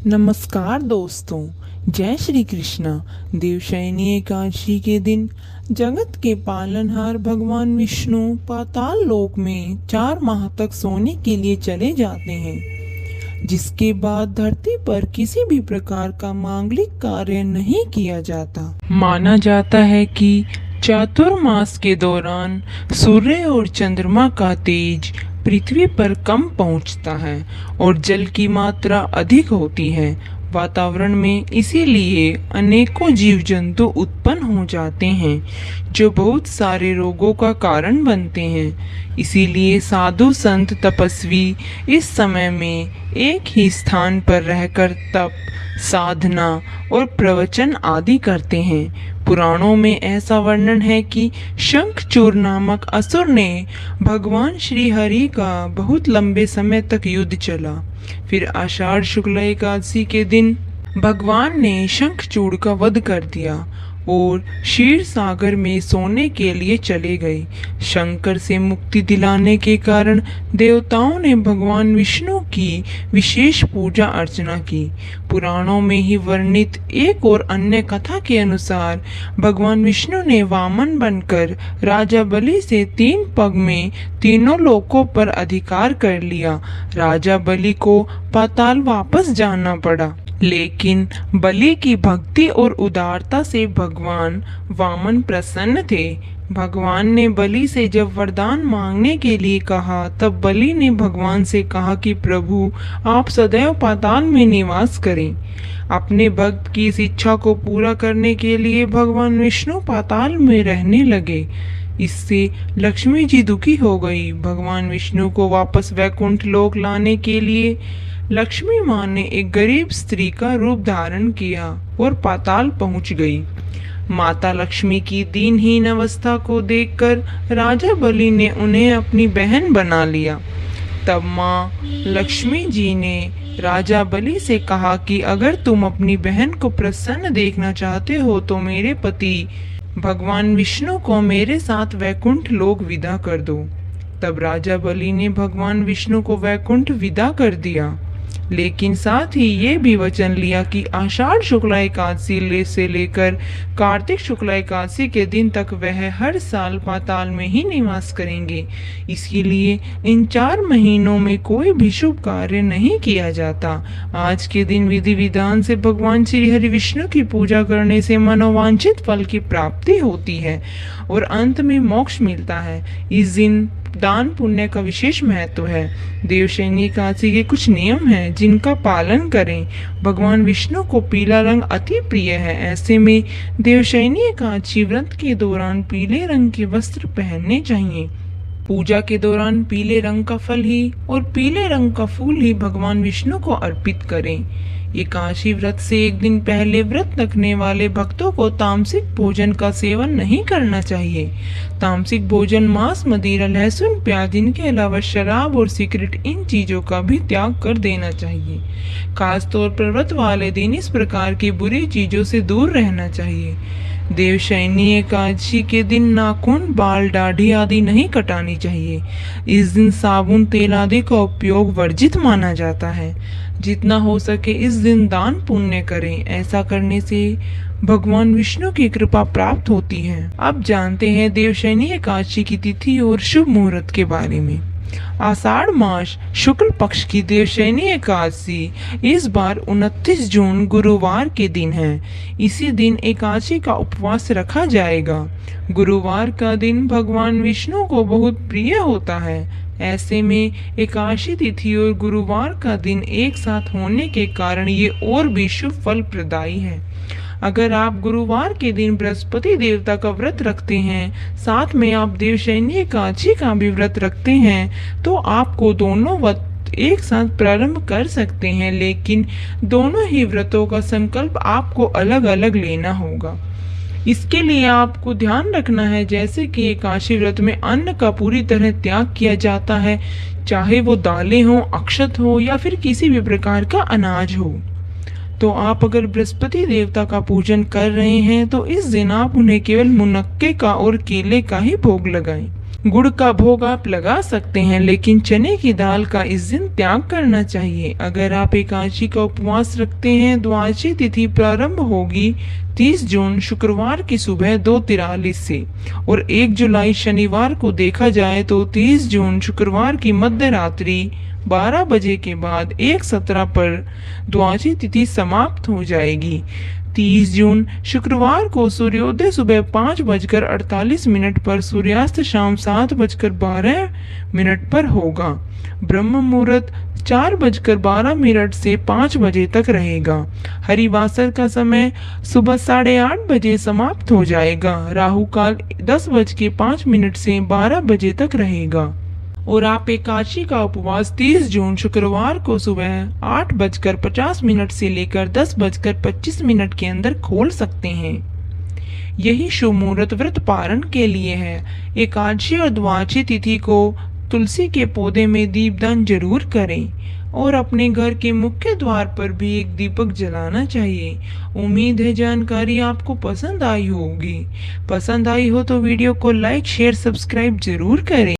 नमस्कार दोस्तों, जय श्री कृष्णा। देवशयनी एकादशी के दिन जगत के पालनहार भगवान विष्णु पाताल लोक में 4 माह तक सोने के लिए चले जाते हैं, जिसके बाद धरती पर किसी भी प्रकार का मांगलिक कार्य नहीं किया जाता। माना जाता है कि चातुर्मास के दौरान सूर्य और चंद्रमा का तेज पृथ्वी पर कम पहुंचता है और जल की मात्रा अधिक होती है वातावरण में, इसीलिए अनेकों जीव जंतु उत्पन्न हो जाते हैं जो बहुत सारे रोगों का कारण बनते हैं। इसीलिए साधु संत तपस्वी इस समय में एक ही स्थान पर रहकर तप, साधना और प्रवचन आदि करते हैं। पुराणों में ऐसा वर्णन है कि शंखचूर नामक असुर ने भगवान श्री हरि का बहुत लंबे समय तक युद्ध चला। फिर आषाढ़ शुक्ल एकादशी के दिन भगवान ने शंखचूड़ का वध कर दिया और क्षीर सागर में सोने के लिए चले गए। शंकर से मुक्ति दिलाने के कारण देवताओं ने भगवान विष्णु की विशेष पूजा अर्चना की। पुराणों में ही वर्णित एक और अन्य कथा के अनुसार भगवान विष्णु ने वामन बनकर राजा बलि से 3 पग में तीनों लोकों पर अधिकार कर लिया। राजा बलि को पाताल वापस जाना पड़ा, लेकिन बलि की भक्ति और उदारता से भगवान वामन प्रसन्न थे। भगवान ने बलि से जब वरदान मांगने के लिए कहा, तब बलि ने भगवान से कहा कि प्रभु, आप सदैव पाताल में निवास करें। अपने भक्त की इस इच्छा को पूरा करने के लिए भगवान विष्णु पाताल में रहने लगे। इससे लक्ष्मी जी दुखी हो गई। भगवान विष्णु को वापस वैकुंठ लोक लाने के लिए लक्ष्मी माँ ने एक गरीब स्त्री का रूप धारण किया और पाताल पहुंच गई। माता लक्ष्मी की दीनहीन अवस्था को देखकर राजा बलि ने उन्हें अपनी बहन बना लिया। तब माँ लक्ष्मी जी ने राजा बलि से कहा कि अगर तुम अपनी बहन को प्रसन्न देखना चाहते हो तो मेरे पति भगवान विष्णु को मेरे साथ वैकुंठ लोक विदा कर दो। तब राजा बलि ने भगवान विष्णु को वैकुंठ विदा कर दिया, लेकिन साथ ही ये भी वचन लिया कि आषाढ़ शुक्ला एकादशी से लेकर कार्तिक शुक्ला एकादशी के दिन तक वह हर साल पाताल में ही निवास करेंगे। इसके लिए इन 4 महीनों में कोई भी शुभ कार्य नहीं किया जाता। आज के दिन विधि विधान से भगवान श्री हरि विष्णु की पूजा करने से मनोवांछित फल की प्राप्ति होती है और अंत में मोक्ष मिलता है। इस दिन दान पुण्य का विशेष महत्व है। देवशयनी एकादशी के कुछ नियम हैं जिनका पालन करें। भगवान विष्णु को पीला रंग अति प्रिय है। ऐसे में देवशयनी एकादशी व्रत के दौरान पीले रंग के वस्त्र पहनने चाहिए। पूजा के दौरान पीले रंग का फल ही और पीले रंग का फूल ही भगवान विष्णु को अर्पित करें। एकादशी व्रत से एक दिन पहले व्रत रखने वाले भक्तों को तामसिक भोजन का सेवन नहीं करना चाहिए। तामसिक भोजन मांस, मदिरा, लहसुन, प्याज, इनके अलावा शराब और सिगरेट, इन चीजों का भी त्याग कर देना चाहिए। खासतौर पर व्रत वाले दिन इस प्रकार की बुरी चीजों से दूर रहना चाहिए। देवशयनी एकादशी के दिन नाखून, बाल, दाढ़ी आदि नहीं कटानी चाहिए। इस दिन साबुन, तेल आदि का उपयोग वर्जित माना जाता है। जितना हो सके इस दिन दान पुण्य करें। ऐसा करने से भगवान विष्णु की कृपा प्राप्त होती है। अब जानते हैं देवशयनी एकादशी की तिथि और शुभ मुहूर्त के बारे में। आषाढ़ मास शुक्ल पक्ष की देवशयनी एकादशी इस बार 29 जून गुरुवार के दिन है। इसी दिन एकादशी का उपवास रखा जाएगा। गुरुवार का दिन भगवान विष्णु को बहुत प्रिय होता है। ऐसे में एकादशी तिथि और गुरुवार का दिन एक साथ होने के कारण ये और भी शुभ फल प्रदायी है। अगर आप गुरुवार के दिन बृहस्पति देवता का व्रत रखते हैं, साथ में आप देवशयनी एकादशी का भी व्रत रखते हैं, तो आपको दोनों व्रत एक साथ प्रारंभ कर सकते हैं, लेकिन दोनों ही व्रतों का संकल्प आपको अलग अलग लेना होगा। इसके लिए आपको ध्यान रखना है, जैसे कि एकादशी व्रत में अन्न का पूरी तरह त्याग किया जाता है, चाहे वो दालें हो, अक्षत हो या फिर किसी भी प्रकार का अनाज हो। तो आप अगर बृहस्पति देवता का पूजन कर रहे हैं तो इस दिन आप उन्हें केवल मुनक्के का और केले का ही भोग लगाएं। गुड़ का भोग आप लगा सकते हैं, लेकिन चने की दाल का इस दिन त्याग करना चाहिए। अगर आप एकादशी का उपवास रखते हैं, द्वादशी तिथि प्रारंभ होगी 30 जून शुक्रवार की सुबह 2:43 से और 1 जुलाई शनिवार को देखा जाए तो 30 जून शुक्रवार की मध्य रात्रि 12 बजे के बाद 1:17 पर द्वादशी तिथि समाप्त हो जाएगी। 30 जून शुक्रवार को सूर्योदय सुबह 5:48 पर, सूर्यास्त शाम 7:12 पर होगा। ब्रह्म मुहूर्त 4:12 से 5 बजे तक रहेगा। हरिवासर का समय सुबह 8:30 बजे समाप्त हो जाएगा। राहु काल 10:05 से 12 बजे तक रहेगा और आप एकादशी का उपवास 30 जून शुक्रवार को सुबह 8:50 से लेकर 10:25 के अंदर खोल सकते हैं। यही शुभ मुहूर्त व्रत पारण के लिए है। एकादशी और द्वादशी तिथि को तुलसी के पौधे में दीपदान जरूर करें और अपने घर के मुख्य द्वार पर भी एक दीपक जलाना चाहिए। उम्मीद है जानकारी आपको पसंद आई होगी। पसंद आई हो तो वीडियो को लाइक, शेयर, सब्सक्राइब जरूर करें।